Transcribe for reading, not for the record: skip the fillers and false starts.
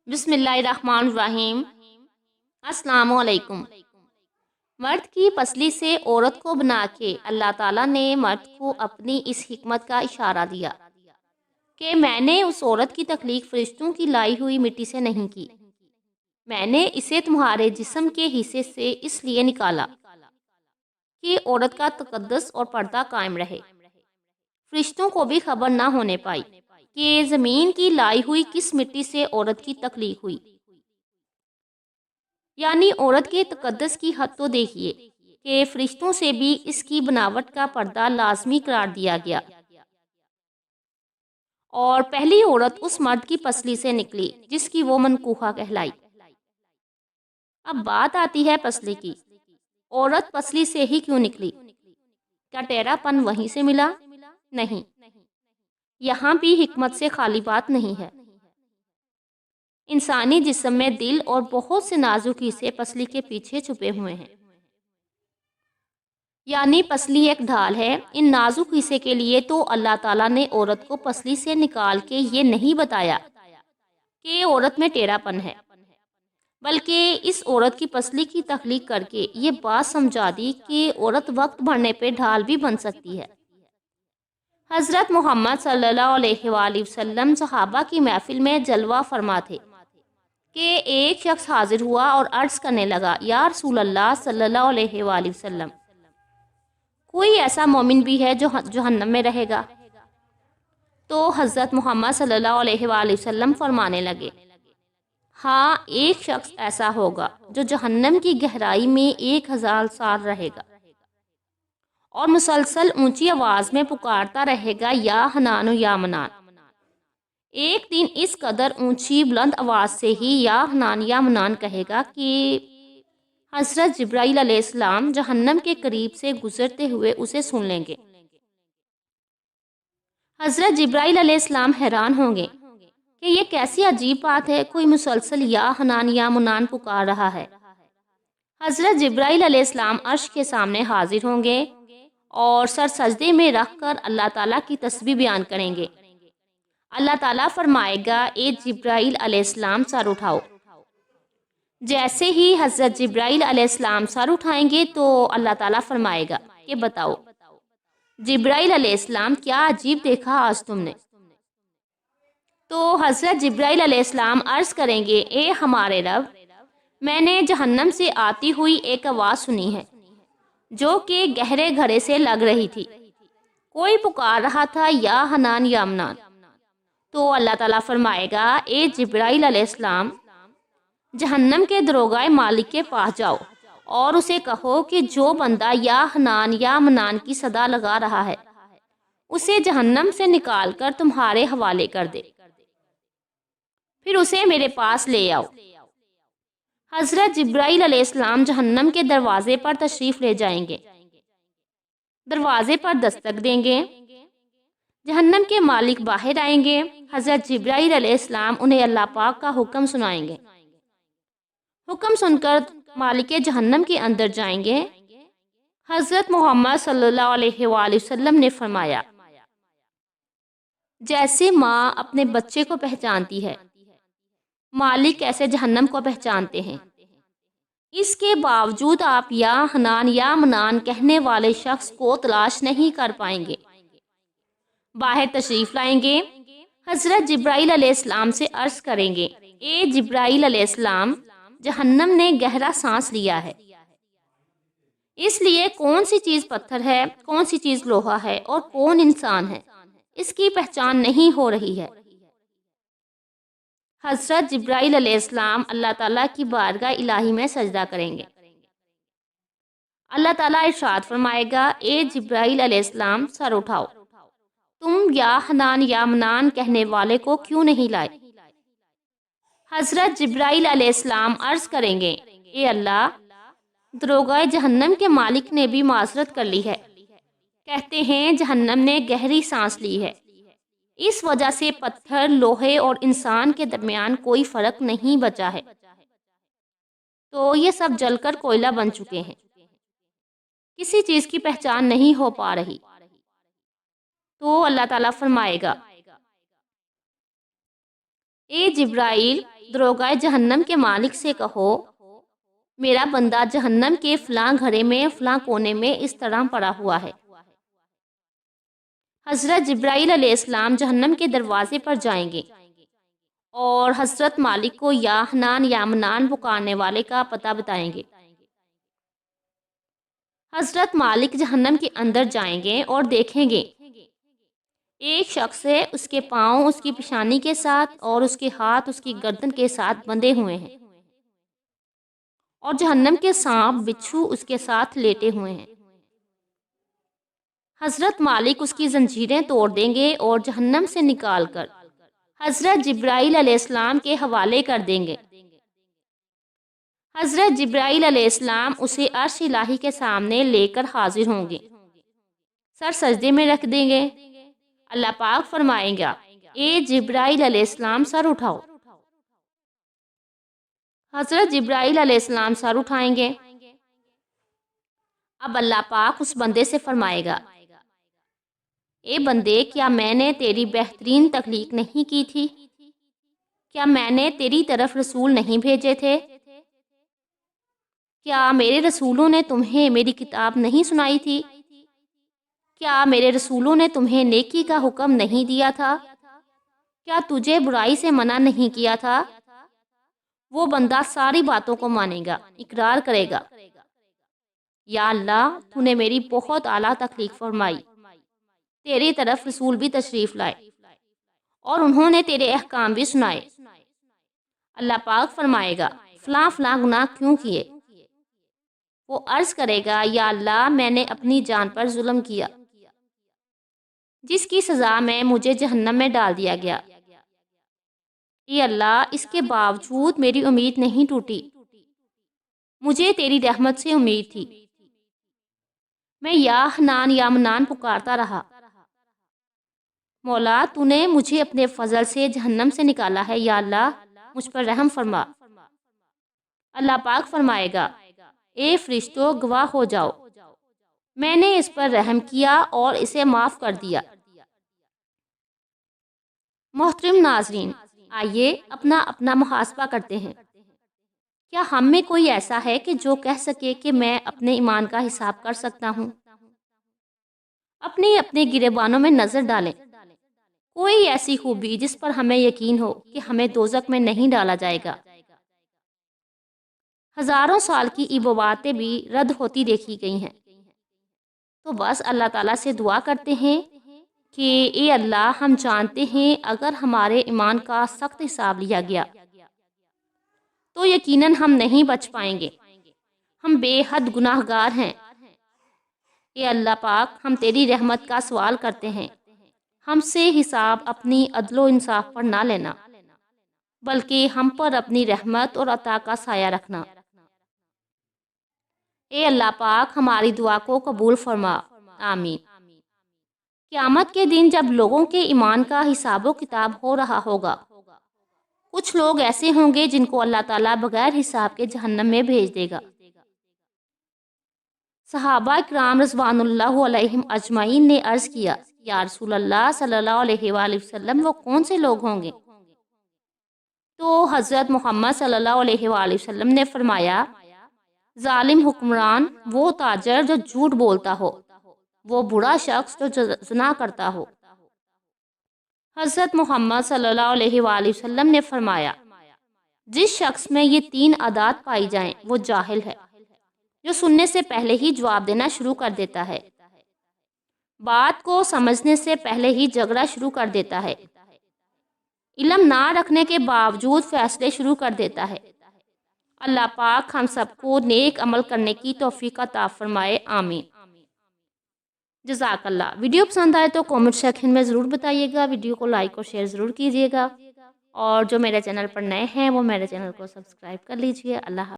بسم اللہ الرحمن الرحیم۔ السلام علیکم۔ مرد کی پسلی سے عورت کو بنا کے اللہ تعالیٰ نے مرد کو اپنی اس حکمت کا اشارہ دیا کہ میں نے اس عورت کی تخلیق فرشتوں کی لائی ہوئی مٹی سے نہیں کی، میں نے اسے تمہارے جسم کے حصے سے اس لیے نکالا کہ عورت کا تقدس اور پردہ قائم رہے۔ فرشتوں کو بھی خبر نہ ہونے پائی کہ زمین کی لائی ہوئی کس مٹی سے عورت کی تخلیق ہوئی، یعنی عورت کے تقدس کی حد تو دیکھیے کہ فرشتوں سے بھی اس کی بناوٹ کا پردہ لازمی قرار دیا گیا، اور پہلی عورت اس مرد کی پسلی سے نکلی جس کی وہ منکوحہ کہلائی۔ اب بات آتی ہے پسلی کی، عورت پسلی سے ہی کیوں نکلی؟ کیا ٹیڑھا پن وہیں سے ملا؟ نہیں، یہاں بھی حکمت سے خالی بات نہیں ہے۔ انسانی جسم میں دل اور بہت سے نازک حصے پسلی کے پیچھے چھپے ہوئے ہیں، یعنی پسلی ایک ڈھال ہے۔ ان نازک حصے کے لیے تو اللہ تعالیٰ نے عورت کو پسلی سے نکال کے یہ نہیں بتایا کہ عورت میں ٹیڑھا پن ہے، بلکہ اس عورت کی پسلی کی تخلیق کر کے یہ بات سمجھا دی کہ عورت وقت بڑھنے پہ ڈھال بھی بن سکتی ہے۔ حضرت محمد صلی اللہ علیہ وآلہ وسلم صحابہ کی محفل میں جلوہ فرما تھے کہ ایک شخص حاضر ہوا اور عرض کرنے لگا، یا رسول اللہ صلی اللہ علیہ وآلہ وسلم، کوئی ایسا مومن بھی ہے جو جہنم میں رہے گا؟ تو حضرت محمد صلی اللہ علیہ وآلہ وسلم فرمانے لگے، ہاں، ایک شخص ایسا ہوگا جو جہنم کی گہرائی میں 1000 سال رہے گا اور مسلسل اونچی آواز میں پکارتا رہے گا، یا حنان یا منان۔ ایک دن اس قدر اونچی بلند آواز سے ہی یا حنان یا منان کہے گا کہ حضرت جبرائیل علیہ السلام جہنم کے قریب سے گزرتے ہوئے اسے سن لیں گے۔ حضرت جبرائیل علیہ السلام حیران ہوں گے کہ یہ کیسی عجیب بات ہے، کوئی مسلسل یا حنان یا منان پکار رہا ہے۔ حضرت جبرائیل علیہ السلام عرش کے سامنے حاضر ہوں گے اور سر سجدے میں رکھ کر اللہ تعالیٰ کی تسبیح بیان کریں گے۔ اللہ تعالیٰ فرمائے گا، اے جبرائیل علیہ السلام سر اٹھاؤ۔ جیسے ہی حضرت جبرائیل علیہ السلام سر اٹھائیں گے تو اللہ تعالیٰ فرمائے گا کہ بتاؤ جبرائیل علیہ السلام، کیا عجیب دیکھا آج تم نے؟ تو حضرت جبرائیل علیہ السلام عرض کریں گے، اے ہمارے رب، میں نے جہنم سے آتی ہوئی ایک آواز سنی ہے جو کہ گہرے گھڑے سے لگ رہی تھی، کوئی پکار رہا تھا، یا حنان یا منان۔ تو اللہ تعالیٰ فرمائے گا، اے جبرائیل علیہ السلام، جہنم کے دروغہ مالک کے پاس جاؤ اور اسے کہو کہ جو بندہ یا حنان یا منان کی صدا لگا رہا ہے اسے جہنم سے نکال کر تمہارے حوالے کر دے، پھر اسے میرے پاس لے آؤ۔ حضرت جبرائیل علیہ السلام جہنم کے دروازے پر تشریف لے جائیں گے، دروازے پر دستک دیں گے، جہنم کے مالک باہر آئیں گے، حضرت جبرائیل علیہ السلام انہیں اللہ پاک کا حکم سنائیں گے، حکم سن کر مالک جہنم کے اندر جائیں گے۔ حضرت محمد صلی اللہ علیہ وآلہ وسلم نے فرمایا، جیسے ماں اپنے بچے کو پہچانتی ہے، مالک ایسے جہنم کو پہچانتے ہیں۔ اس کے باوجود آپ یا حنان یا منان کہنے والے شخص کو تلاش نہیں کر پائیں گے۔ باہر تشریف لائیں گے، حضرت جبرائیل علیہ السلام سے عرض کریں گے، اے جبرائیل علیہ السلام، جہنم نے گہرا سانس لیا ہے، اس لیے کون سی چیز پتھر ہے، کون سی چیز لوہا ہے اور کون انسان ہے، اس کی پہچان نہیں ہو رہی ہے۔ حضرت جبرائیل علیہ السلام اللہ تعالیٰ کی بارگاہ الہی میں سجدہ کریں گے۔ اللہ تعالیٰ ارشاد فرمائے گا، اے جبرائیل علیہ السلام سر اٹھاؤ، تم یا حنان یا منان کہنے والے کو کیوں نہیں لائے؟ حضرت جبرائیل علیہ السلام عرض کریں گے، اے اللہ، دروغہ جہنم کے مالک نے بھی معذرت کر لی ہے، کہتے ہیں جہنم نے گہری سانس لی ہے، اس وجہ سے پتھر، لوہے اور انسان کے درمیان کوئی فرق نہیں بچا ہے، تو یہ سب جل کر کوئلہ بن چکے ہیں، کسی چیز کی پہچان نہیں ہو پا رہی۔ تو اللہ تعالیٰ فرمائے گا، اے جبرائیل، دروغہ جہنم کے مالک سے کہو میرا بندہ جہنم کے فلاں گھرے میں فلاں کونے میں اس طرح پڑا ہوا ہے۔ حضرت جبرائیل علیہ السلام جہنم کے دروازے پر جائیں گے اور حضرت مالک کو یا حنان یا منان پکارنے والے کا پتہ بتائیں گے۔ حضرت مالک جہنم کے اندر جائیں گے اور دیکھیں گے ایک شخص ہے، اس کے پاؤں اس کی پیشانی کے ساتھ اور اس کے ہاتھ اس کی گردن کے ساتھ بندھے ہوئے ہیں، اور جہنم کے سانپ بچھو اس کے ساتھ لیٹے ہوئے ہیں۔ حضرت مالک اس کی زنجیریں توڑ دیں گے اور جہنم سے نکال کر حضرت جبرائیل علیہ السلام کے حوالے کر دیں گے۔ حضرت جبرائیل علیہ السلام اسے عرش الہی کے سامنے لے کر حاضر ہوں گے، سر سجدے میں رکھ دیں گے۔ اللہ پاک فرمائیں گا اے جبرائیل علیہ السلام سر اٹھاؤ۔ حضرت جبرائیل علیہ السلام سر اٹھائیں گے۔ اب اللہ پاک اس بندے سے فرمائے گا اے بندے، کیا میں نے تیری بہترین تخلیق نہیں کی تھی؟ کیا میں نے تیری طرف رسول نہیں بھیجے تھے؟ کیا میرے رسولوں نے تمہیں میری کتاب نہیں سنائی تھی؟ کیا میرے رسولوں نے تمہیں نیکی کا حکم نہیں دیا تھا؟ کیا تجھے برائی سے منع نہیں کیا تھا؟ وہ بندہ ساری باتوں کو مانے گا، اقرار کرے گا یا اللہ تو نے میری بہت اعلیٰ تخلیق فرمائی، تیری طرف رسول بھی تشریف لائے اور انہوں نے تیرے احکام بھی سنائے۔ اللہ پاک فرمائے گا فلاں فلاں گناہ کیوں کیے؟ وہ عرض کرے گا یا اللہ میں نے اپنی جان پر ظلم کیا، جس کی سزا میں مجھے جہنم میں ڈال دیا گیا۔ اے اللہ اس کے باوجود میری امید نہیں ٹوٹی، مجھے تیری رحمت سے امید تھی، میں یا حنان یا منان پکارتا رہا۔ مولا تو نے مجھے اپنے فضل سے جہنم سے نکالا ہے، یا اللہ مجھ پر رحم فرما۔ اللہ پاک فرمائے گا اے فرشتوں گواہ ہو جاؤ، میں نے اس پر رحم کیا اور اسے معاف کر دیا۔ محترم ناظرین، آئیے اپنا اپنا محاسبہ کرتے ہیں۔ کیا ہم میں کوئی ایسا ہے کہ جو کہہ سکے کہ میں اپنے ایمان کا حساب کر سکتا ہوں؟ اپنے گریبانوں میں نظر ڈالیں، کوئی ایسی خوبی جس پر ہمیں یقین ہو کہ ہمیں دوزخ میں نہیں ڈالا جائے گا۔ ہزاروں سال کی عبادتیں بھی رد ہوتی دیکھی گئی ہیں، تو بس اللہ تعالیٰ سے دعا کرتے ہیں کہ اے اللہ ہم جانتے ہیں اگر ہمارے ایمان کا سخت حساب لیا گیا تو یقیناً ہم نہیں بچ پائیں گے، ہم بے حد گناہ گار ہیں۔ اے اللہ پاک ہم تیری رحمت کا سوال کرتے ہیں، ہم سے حساب اپنی عدل و انصاف پر نہ لینا بلکہ ہم پر اپنی رحمت اور عطا کا سایہ رکھنا۔ اے اللہ پاک ہماری دعا کو قبول فرما، آمین۔ قیامت کے دن جب لوگوں کے ایمان کا حساب و کتاب ہو رہا ہوگا، کچھ لوگ ایسے ہوں گے جن کو اللہ تعالیٰ بغیر حساب کے جہنم میں بھیج دے گا۔ صحابہ کرام رضوان اللہ علیہم اجمعین نے عرض کیا یا رسول اللہ صلی اللہ علیہ وآلہ وسلم وہ کون سے لوگ ہوں گے؟ تو حضرت محمد صلی اللہ علیہ وآلہ وسلم نے فرمایا ظالم حکمران، وہ تاجر جو جھوٹ بولتا ہو، وہ برا شخص جو زنا کرتا ہو۔ حضرت محمد صلی اللہ علیہ وآلہ وسلم نے فرمایا جس شخص میں یہ 3 عادات پائی جائیں وہ جاہل ہے، جو سننے سے پہلے ہی جواب دینا شروع کر دیتا ہے، بات کو سمجھنے سے پہلے ہی جھگڑا شروع کر دیتا ہے، علم نہ رکھنے کے باوجود فیصلے شروع کر دیتا ہے۔ اللہ پاک ہم سب کو نیک عمل کرنے کی توفیق عطا فرمائے، آمین۔ جزاک اللہ۔ ویڈیو پسند آئے تو کامنٹ سیکشن میں ضرور بتائیے گا، ویڈیو کو لائک اور شیئر ضرور کیجیے گا، اور جو میرے چینل پر نئے ہیں وہ میرے چینل کو سبسکرائب کر لیجیے۔ اللہ حافظ۔